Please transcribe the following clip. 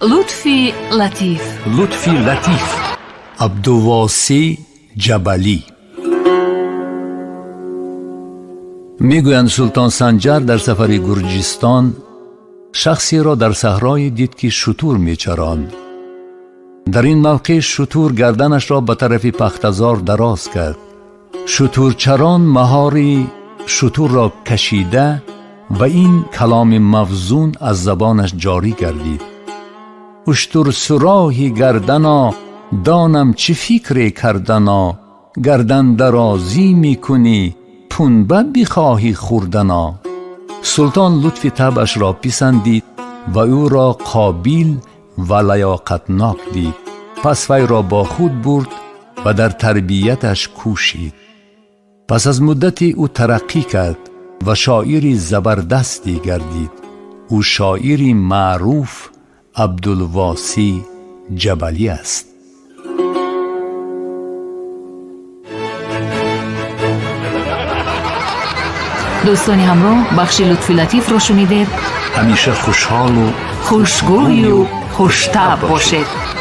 لطفی لطیف. لطفی لطیف. عبدالواسی جبلی. میگویند سلطان سنجر در سفر گرجستان شخصی را در صحرای دید که شتر میچراند. در این موقع شتر گردنش را به طرف پختزار دراز کرد. شترچران مهاری شتر را کشیده و این کلام موزون از زبانش جاری گردید: اشتر سراحی گردنا، دانم چه فکر کردنا، گردن درازی میکنی، پنبه بخواهی خوردنا. سلطان لطف طبعش را پسندید و او را قابل و لیاقتناک دید. پس وی را با خود برد و در تربیتش کوشید. پس از مدتی او ترقی کرد و شاعری زبردستی گردید. او شاعری معروف عبدالواسی جبلی است. دوستان همراه، بخش لطفی لطیف را شنیدید. همیشه خوشحال و خوشگوی و خوش‌طبع باشید.